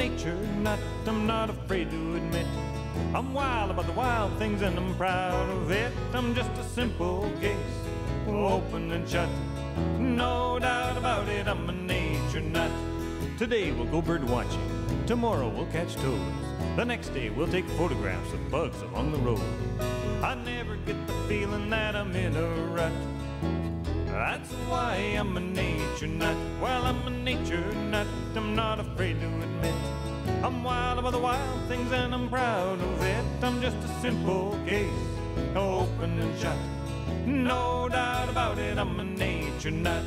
nature nut, I'm not afraid to admit. I'm wild about the wild things and I'm proud of it. I'm just a simple case, open and shut. No doubt about it, I'm a nature nut. Today we'll go bird watching, tomorrow we'll catch toads. The next day we'll take photographs of bugs along the road. I never get the feeling that I'm in a rut. That's why I'm a nature nut. Well, I'm a nature nut, I'm not afraid to admit. I'm wild about the wild things and I'm proud of it. I'm just a simple case, open and shut. No doubt about it, I'm a nature nut.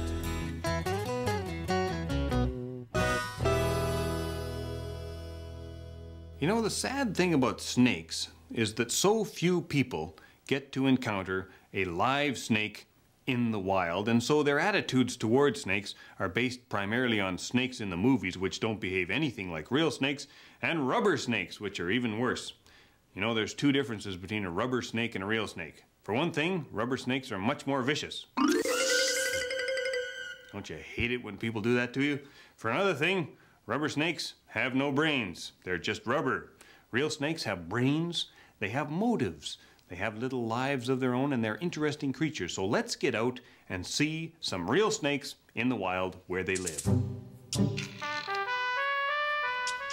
You know, the sad thing about snakes is that so few people get to encounter a live snake in the wild, and so their attitudes towards snakes are based primarily on snakes in the movies, which don't behave anything like real snakes, and rubber snakes, which are even worse. You know, there's two differences between a rubber snake and a real snake. For one thing, rubber snakes are much more vicious. Don't you hate it when people do that to you? For another thing, rubber snakes have no brains. They're just rubber. Real snakes have brains, they have motives. They have little lives of their own and they're interesting creatures. So let's get out and see some real snakes in the wild where they live.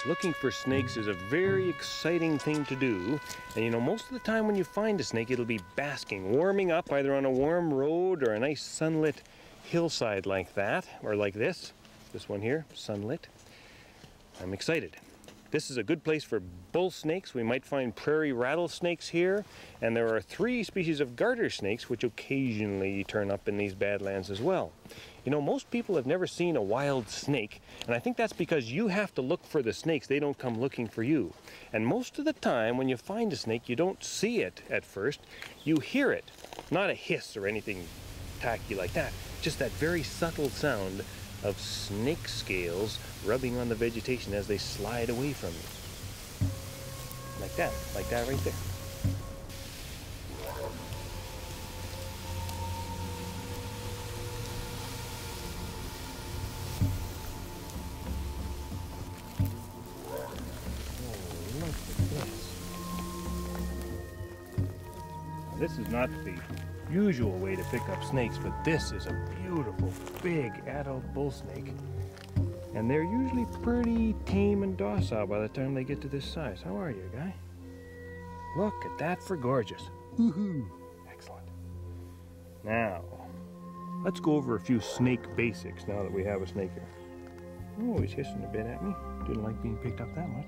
Looking for snakes is a very exciting thing to do. And you know, most of the time when you find a snake, it'll be basking, warming up either on a warm road or a nice sunlit hillside like that, or like this one here, sunlit. I'm excited. This is a good place for bull snakes. We might find prairie rattlesnakes here, and there are 3 species of garter snakes which occasionally turn up in these badlands as well. You know, most people have never seen a wild snake, and I think that's because you have to look for the snakes. They don't come looking for you. And most of the time when you find a snake, you don't see it at first, you hear it. Not a hiss or anything tacky like that, just that very subtle sound of snake scales rubbing on the vegetation as they slide away from you. Like that right there. Oh, look at this. Now, this is not the usual way to pick up snakes, but this is a beautiful big adult bull snake, and they're usually pretty tame and docile by the time they get to this size. How are you, guy? Look at that for gorgeous. Woohoo! Excellent. Now let's go over a few snake basics now that we have a snake here. Oh, he's hissing a bit at me. Didn't like being picked up that much.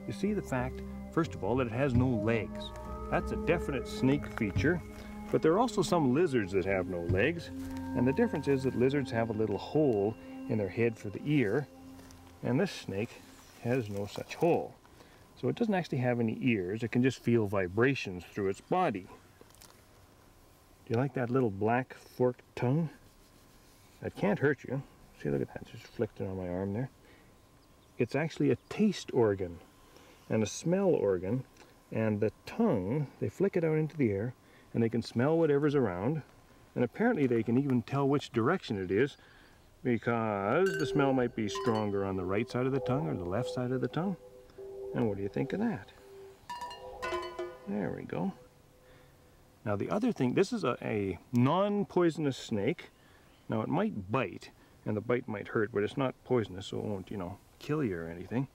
You see the fact, first of all, that it has no legs. That's a definite snake feature. But there are also some lizards that have no legs, and the difference is that lizards have a little hole in their head for the ear, and this snake has no such hole. So it doesn't actually have any ears, it can just feel vibrations through its body. Do you like that little black forked tongue? That can't hurt you. See, look at that, just flicked it on my arm there. It's actually a taste organ and a smell organ, and the tongue, they flick it out into the air, and they can smell whatever's around, and apparently they can even tell which direction it is, because the smell might be stronger on the right side of the tongue or the left side of the tongue. And what do you think of that? There we go. Now the other thing, this is a non-poisonous snake. Now it might bite, and the bite might hurt, but it's not poisonous, so it won't, you know, kill you or anything.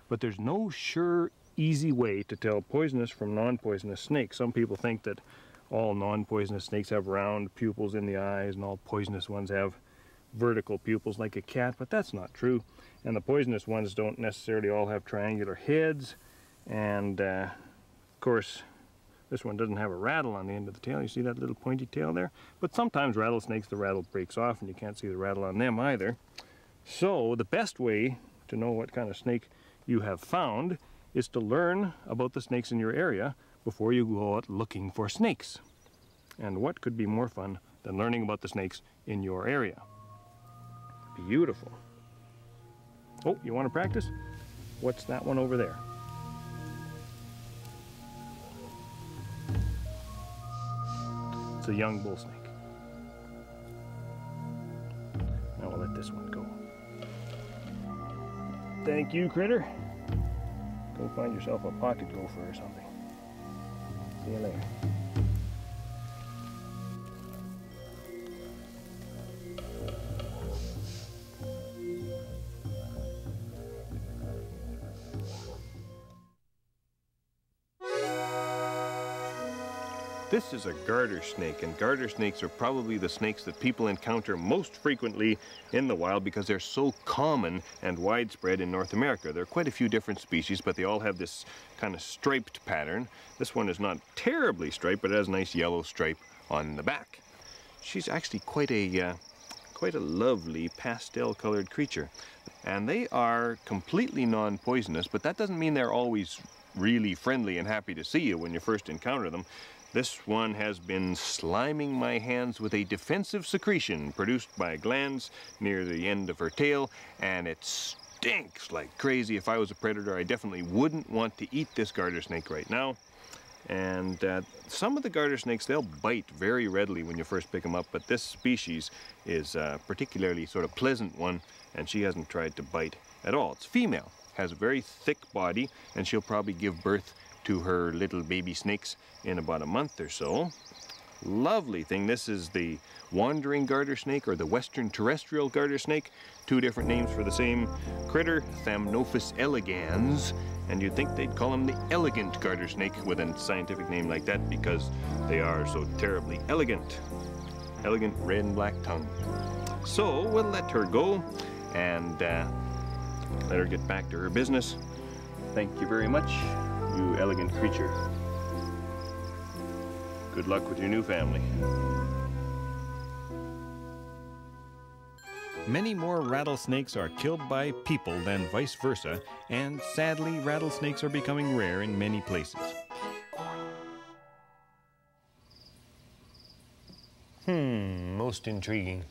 But there's no sure, easy way to tell poisonous from non-poisonous snakes. Some people think that all non-poisonous snakes have round pupils in the eyes, and all poisonous ones have vertical pupils like a cat, but that's not true. And the poisonous ones don't necessarily all have triangular heads, and of course this one doesn't have a rattle on the end of the tail. You see that little pointy tail there? But sometimes rattlesnakes, the rattle breaks off and you can't see the rattle on them either. So the best way to know what kind of snake you have found is to learn about the snakes in your area before you go out looking for snakes. And what could be more fun than learning about the snakes in your area? Beautiful. Oh, you want to practice? What's that one over there? It's a young bull snake. Now we'll let this one go. Thank you, critter. Go find yourself a pocket gopher or something. See you later. This is a garter snake, and garter snakes are probably the snakes that people encounter most frequently in the wild because they're so common and widespread in North America. There are quite a few different species, but they all have this kind of striped pattern. This one is not terribly striped, but it has a nice yellow stripe on the back. She's actually quite a lovely pastel-colored creature. And they are completely non-poisonous, but that doesn't mean they're always really friendly and happy to see you when you first encounter them. This one has been sliming my hands with a defensive secretion produced by glands near the end of her tail, and it stinks like crazy. If I was a predator, I definitely wouldn't want to eat this garter snake right now. And some of the garter snakes, they'll bite very readily when you first pick them up, but this species is a particularly sort of pleasant one, and she hasn't tried to bite at all. It's female, has a very thick body, and she'll probably give birth to her little baby snakes in about a month or so. Lovely thing. This is the wandering garter snake or the western terrestrial garter snake. Two different names for the same critter, Thamnophis elegans. And you'd think they'd call him the elegant garter snake with a scientific name like that because they are so terribly elegant. Elegant red and black tongue. So we'll let her go and let her get back to her business. Thank you very much, you elegant creature. Good luck with your new family. Many more rattlesnakes are killed by people than vice versa, and sadly, rattlesnakes are becoming rare in many places. Most intriguing.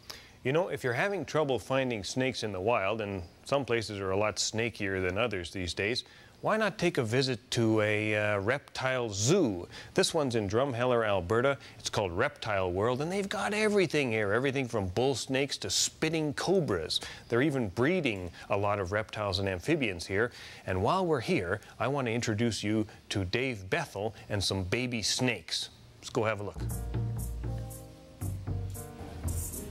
You know, if you're having trouble finding snakes in the wild, and some places are a lot snakier than others these days, why not take a visit to a reptile zoo? This one's in Drumheller, Alberta. It's called Reptile World, and they've got everything here. Everything from bull snakes to spitting cobras. They're even breeding a lot of reptiles and amphibians here. And while we're here, I want to introduce you to Dave Bethel and some baby snakes. Let's go have a look.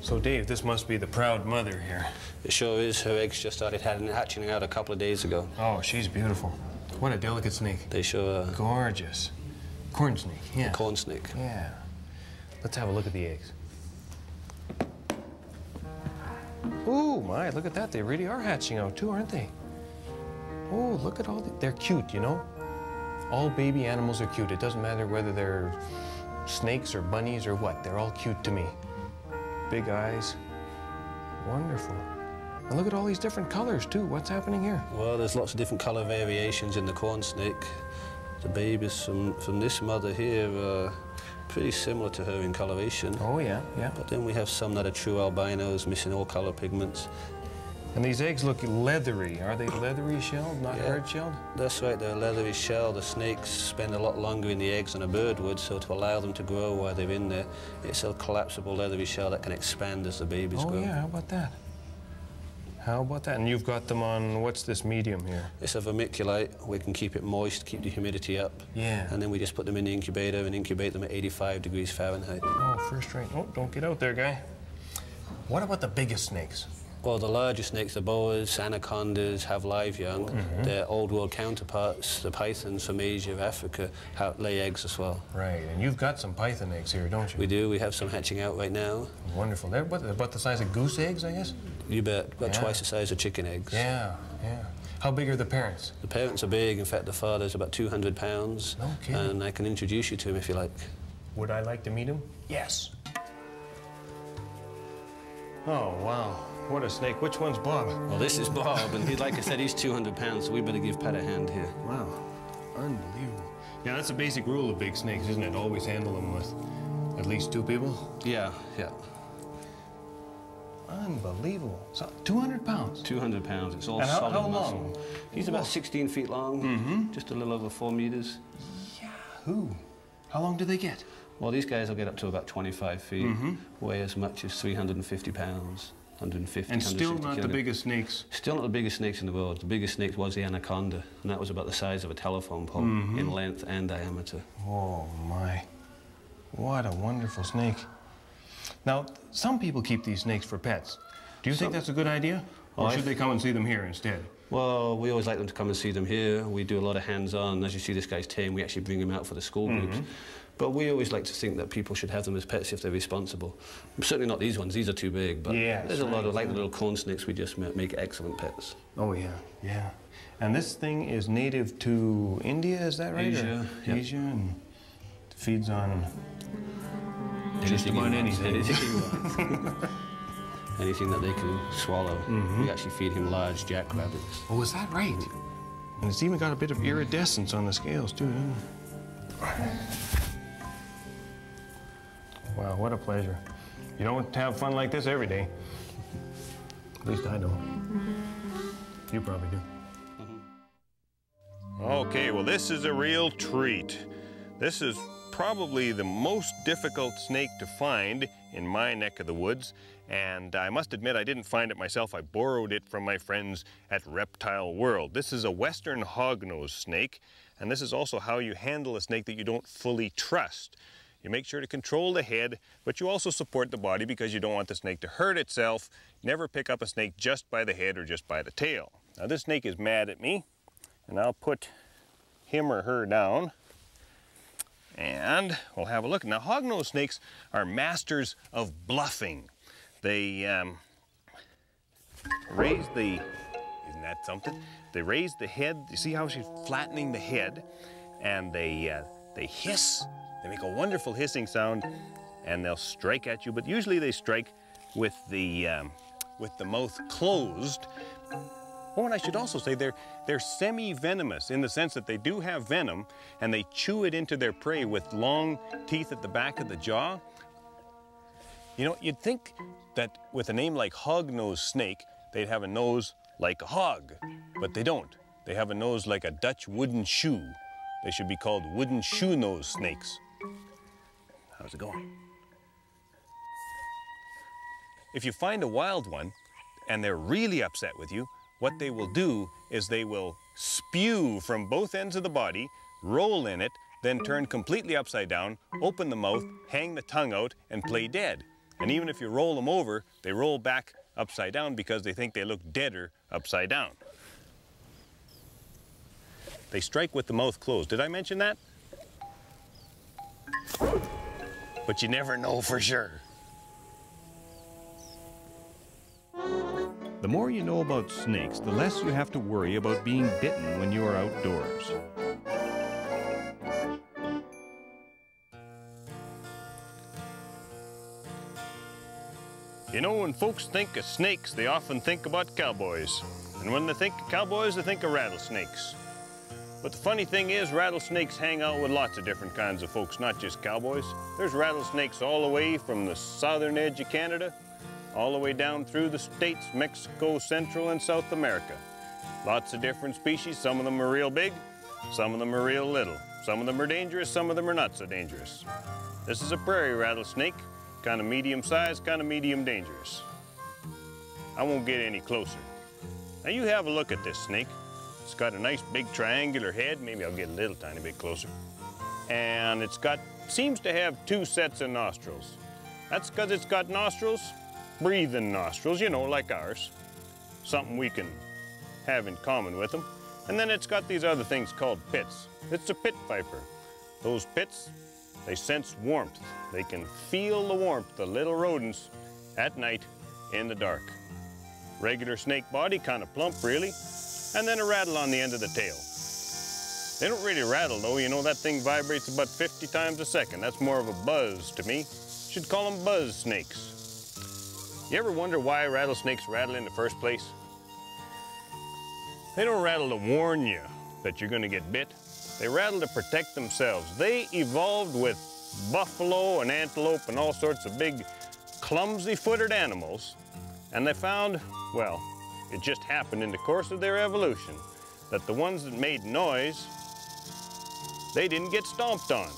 So Dave, this must be the proud mother here. It sure is. Her eggs just started hatching out a couple of days ago. Oh, she's beautiful. What a delicate snake. They sure are. Gorgeous. Corn snake, yeah. Corn snake. Yeah. Let's have a look at the eggs. Oh my, look at that. They really are hatching out too, aren't they? Oh, look at all they're cute, you know? All baby animals are cute. It doesn't matter whether they're snakes or bunnies or what. They're all cute to me. Big eyes. Wonderful. And look at all these different colors, too. What's happening here? Well, there's lots of different color variations in the corn snake. The babies from this mother here are pretty similar to her in coloration. Oh, yeah, yeah. But then we have some that are true albinos, missing all color pigments. And these eggs look leathery. Are they leathery shelled, not hard shelled? That's right, they're leathery shell. The snakes spend a lot longer in the eggs than a bird would, so to allow them to grow while they're in there, it's a collapsible leathery shell that can expand as the babies grow. Oh, yeah, how about that? How about that? And you've got them on, what's this medium here? It's a vermiculite. We can keep it moist, keep the humidity up. Yeah. And then we just put them in the incubator and incubate them at 85 degrees Fahrenheit. Oh, first rate. Oh, don't get out there, guy. What about the biggest snakes? Well, the larger snakes, the boas, anacondas, have live young. Their old world counterparts, the pythons from Asia, Africa, lay eggs as well. Right, and you've got some python eggs here, don't you? We do. We have some hatching out right now. Wonderful. They're about the size of goose eggs, I guess? You bet. About twice the size of chicken eggs. Yeah, yeah. How big are the parents? The parents are big. In fact, the father's about 200 pounds. No kidding. And I can introduce you to him if you like. Would I like to meet him? Yes. Oh, wow. What a snake. Which one's Bob? Well, this is Bob, and like I said, he's 200 pounds, so we better give Pat a hand here. Wow. Unbelievable. Yeah, that's a basic rule of big snakes, isn't it? Always handle them with at least two people? Yeah, yeah. Unbelievable. So, 200 pounds? 200 pounds. It's all and solid how muscle. long? He's about 16 feet long, just a little over 4 meters. Yahoo! How long do they get? Well, these guys will get up to about 25 feet, weigh as much as 350 pounds. 150, And still 160 not the kilograms. biggest snakes. Still not the biggest snakes in the world. The biggest snake was the anaconda, and that was about the size of a telephone pole in length and diameter. Oh my, what a wonderful snake. Now, some people keep these snakes for pets. Do you think that's a good idea? Or should they come and see them here instead? Well, We always like them to come and see them here. We do a lot of hands-on. As you see, this guy's tame. We actually bring him out for the school groups. But we always like to think that people should have them as pets if they're responsible. Certainly not these ones. These are too big. But there's a lot of, like the little corn snakes, we just make excellent pets. Oh, yeah, yeah. And this thing is native to India, is that right? Asia, or Asia, and feeds on just about anything. Anything that they can swallow. We actually feed him large jackrabbits. Oh, is that right? And it's even got a bit of iridescence on the scales, too, doesn't it? Wow, what a pleasure. You don't have fun like this every day. At least I don't. You probably do. Okay, well, this is a real treat. This is probably the most difficult snake to find in my neck of the woods, and I must admit I didn't find it myself. I borrowed it from my friends at Reptile World. This is a western hognose snake, and this is also how you handle a snake that you don't fully trust. You make sure to control the head, but you also support the body because you don't want the snake to hurt itself. Never pick up a snake just by the head or just by the tail. Now this snake is mad at me, and I'll put him or her down, and we'll have a look. Now hognose snakes are masters of bluffing. They raise the, isn't that something? They raise the head. You see how she's flattening the head, and they hiss. They make a wonderful hissing sound, and they'll strike at you, but usually they strike with the mouth closed. Oh, and I should also say they're semi-venomous in the sense that they do have venom, and they chew it into their prey with long teeth at the back of the jaw. You know, you'd think that with a name like hognose snake, they'd have a nose like a hog, but they don't. They have a nose like a Dutch wooden shoe. They should be called wooden shoe nose snakes. How's it going? If you find a wild one and they're really upset with you, what they will do is they will spew from both ends of the body, roll in it, then turn completely upside down, open the mouth, hang the tongue out, and play dead. And even if you roll them over, they roll back upside down because they think they look deader upside down. They strike with the mouth closed. Did I mention that? But you never know for sure. The more you know about snakes, the less you have to worry about being bitten when you are outdoors. You know, when folks think of snakes, they often think about cowboys. And when they think of cowboys, they think of rattlesnakes. But the funny thing is, rattlesnakes hang out with lots of different kinds of folks, not just cowboys. There's rattlesnakes all the way from the southern edge of Canada, all the way down through the states, Mexico, Central and South America. Lots of different species. Some of them are real big, some of them are real little. Some of them are dangerous, some of them are not so dangerous. This is a prairie rattlesnake, kind of medium sized, kind of medium dangerous. I won't get any closer. Now you have a look at this snake. It's got a nice big triangular head. Maybe I'll get a little tiny bit closer. And it's got, seems to have 2 sets of nostrils. That's because it's got nostrils, breathing nostrils, you know, like ours. Something we can have in common with them. And then it's got these other things called pits. It's a pit viper. Those pits, they sense warmth. They can feel the warmth, the little rodents, at night in the dark. Regular snake body, kind of plump really, and then a rattle on the end of the tail. They don't really rattle though, you know, that thing vibrates about 50 times a second. That's more of a buzz to me. Should call them buzz snakes. You ever wonder why rattlesnakes rattle in the first place? They don't rattle to warn you that you're gonna get bit. They rattle to protect themselves. They evolved with buffalo and antelope and all sorts of big clumsy-footed animals, and they found, well, it just happened in the course of their evolution that the ones that made noise, they didn't get stomped on.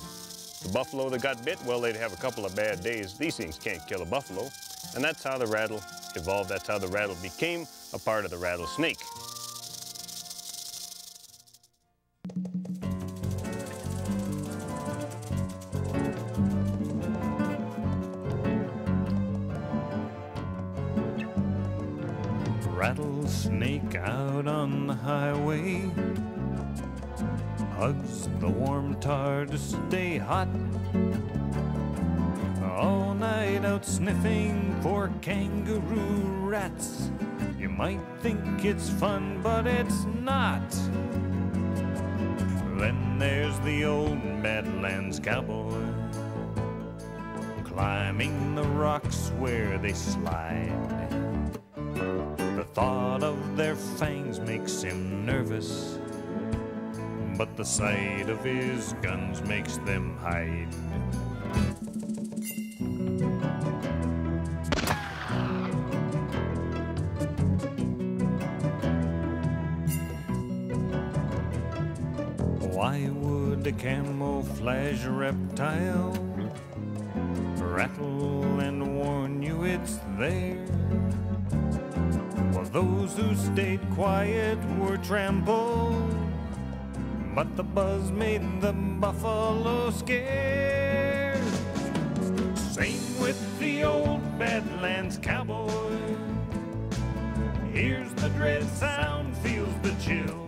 The buffalo that got bit, well, they'd have a couple of bad days. These things can't kill a buffalo, and that's how the rattle evolved. That's how the rattle became a part of the rattlesnake. Rattlesnake out on the highway hugs the warm tar to stay hot. All night out sniffing for kangaroo rats. You might think it's fun, but it's not. Then there's the old badlands cowboy, climbing the rocks where they slide. The thought of their fangs makes him nervous, but the sight of his guns makes them hide. Why would a camouflage reptile rattle and warn you it's there? Well, those who stayed quiet were trampled, but the buzz made the buffalo scared. Same with the old badlands cowboy. Hears the dread sound, feels the chill.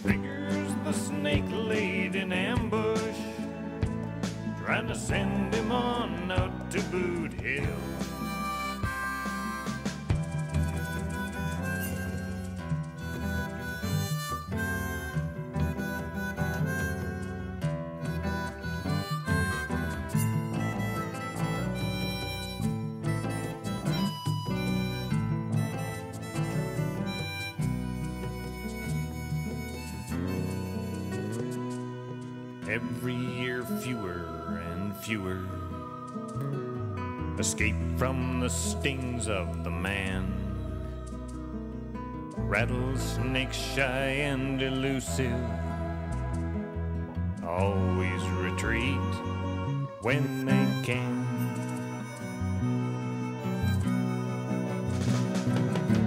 Figures the snake laid in ambush, trying to send him on out to Boot Hill. Every year fewer and fewer escape from the stings of the man. Rattlesnakes shy and elusive always retreat when they can.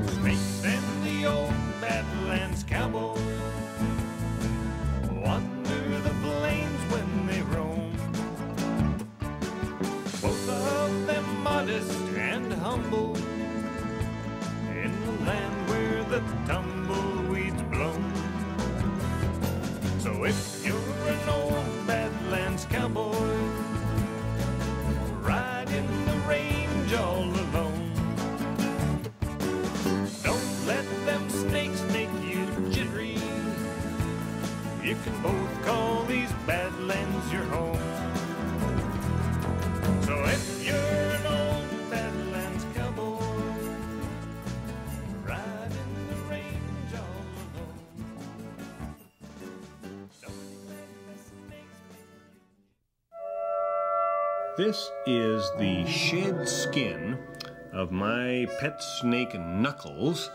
Snakes and the old badlands cowboy wander the plains when they roam, both of them modest and humble, in the land where the tumbleweeds bloom. So if you're an old badlands cowboy, ride in the range all alone, don't let them snakes make you jittery. You can both call these badlands your home. So if you're an old badlands cowboy, ride in the range all alone. Don't let the snakes make you. This is the shed skin of my pet snake Knuckles.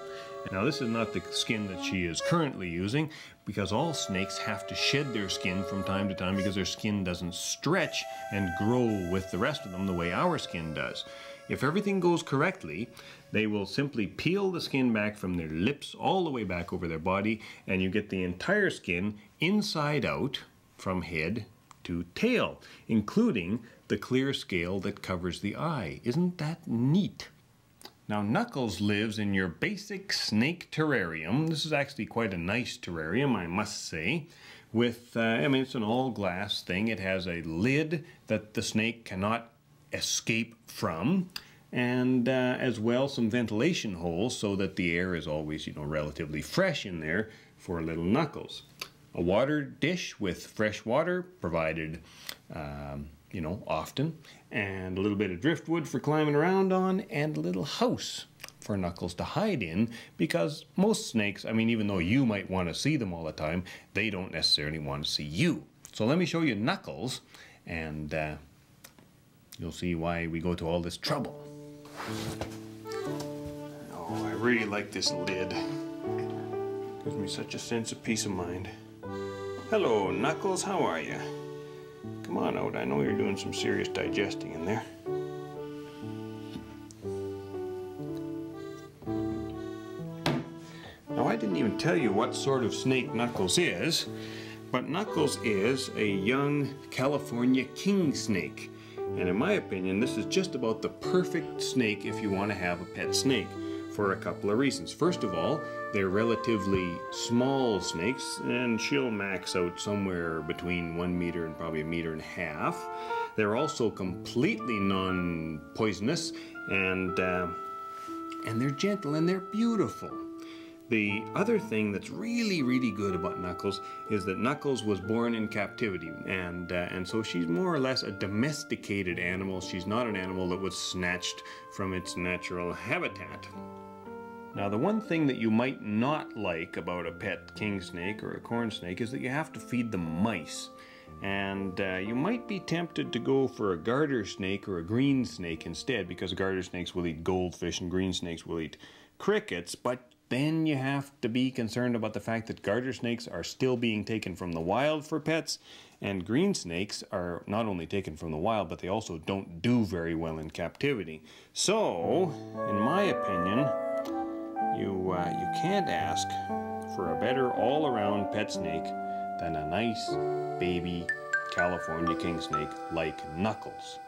Now this is not the skin that she is currently using, because all snakes have to shed their skin from time to time because their skin doesn't stretch and grow with the rest of them the way our skin does. If everything goes correctly, they will simply peel the skin back from their lips all the way back over their body, and you get the entire skin inside out from head to tail, including the clear scale that covers the eye. Isn't that neat? Now Knuckles lives in your basic snake terrarium. This is actually quite a nice terrarium, I must say, with, I mean, it's an all glass thing. It has a lid that the snake cannot escape from, and as well some ventilation holes so that the air is always, you know, relatively fresh in there for little Knuckles. A water dish with fresh water provided, you know, often, and a little bit of driftwood for climbing around on, and a little house for Knuckles to hide in, because most snakes, I mean, even though you might want to see them all the time, they don't necessarily want to see you. So let me show you Knuckles, and you'll see why we go to all this trouble. Oh, I really like this lid. Gives me such a sense of peace of mind. Hello, Knuckles, how are you? Come on out, I know you're doing some serious digesting in there. Now, I didn't even tell you what sort of snake Knuckles is, but Knuckles is a young California king snake. And in my opinion, this is just about the perfect snake if you want to have a pet snake, for a couple of reasons. First of all, they're relatively small snakes, and she'll max out somewhere between 1 meter and probably 1.5 meters. They're also completely non-poisonous, and they're gentle and they're beautiful. The other thing that's really, really good about Knuckles is that Knuckles was born in captivity, and so she's more or less a domesticated animal. She's not an animal that was snatched from its natural habitat. Now, the one thing that you might not like about a pet king snake or a corn snake is that you have to feed them mice. And you might be tempted to go for a garter snake or a green snake instead, because garter snakes will eat goldfish and green snakes will eat crickets, but then you have to be concerned about the fact that garter snakes are still being taken from the wild for pets, and green snakes are not only taken from the wild, but they also don't do very well in captivity. So, in my opinion, you can't ask for a better all-around pet snake than a nice baby California king snake like Knuckles.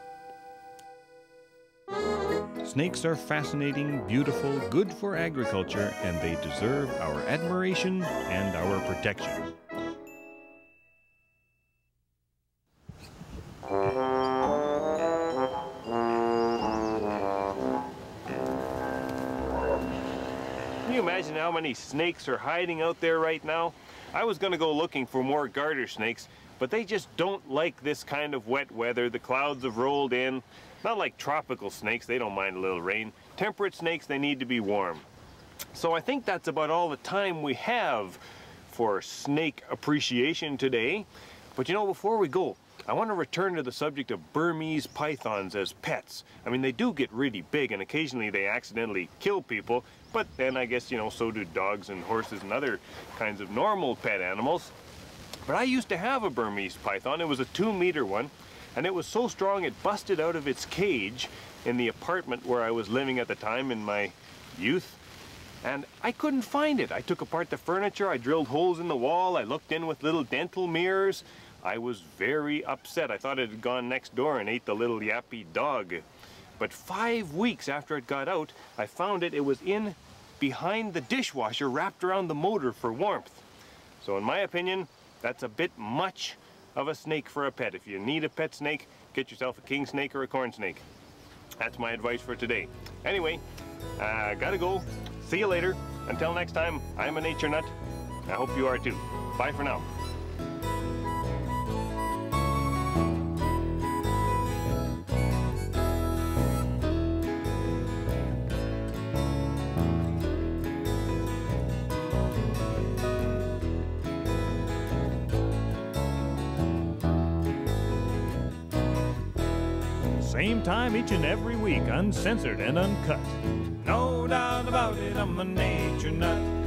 Snakes are fascinating, beautiful, good for agriculture, and they deserve our admiration and our protection. Can you imagine how many snakes are hiding out there right now? I was going to go looking for more garter snakes, but they just don't like this kind of wet weather. The clouds have rolled in. Not like tropical snakes, they don't mind a little rain. Temperate snakes, they need to be warm. So I think that's about all the time we have for snake appreciation today. But you know, before we go, I want to return to the subject of Burmese pythons as pets. I mean, they do get really big, and occasionally they accidentally kill people, but then I guess, you know, so do dogs and horses and other kinds of normal pet animals. But I used to have a Burmese python. It was a 2-meter one, and it was so strong it busted out of its cage in the apartment where I was living at the time in my youth. And I couldn't find it. I took apart the furniture, I drilled holes in the wall, I looked in with little dental mirrors. I was very upset. I thought it had gone next door and ate the little yappy dog. But 5 weeks after it got out, I found it. It was in behind the dishwasher, wrapped around the motor for warmth. So in my opinion, that's a bit much of a snake for a pet. If you need a pet snake, get yourself a king snake or a corn snake. That's my advice for today. Anyway, gotta go. See you later. Until next time, I'm a nature nut. I hope you are too. Bye for now. Same time each and every week, uncensored and uncut. No doubt about it, I'm a nature nut.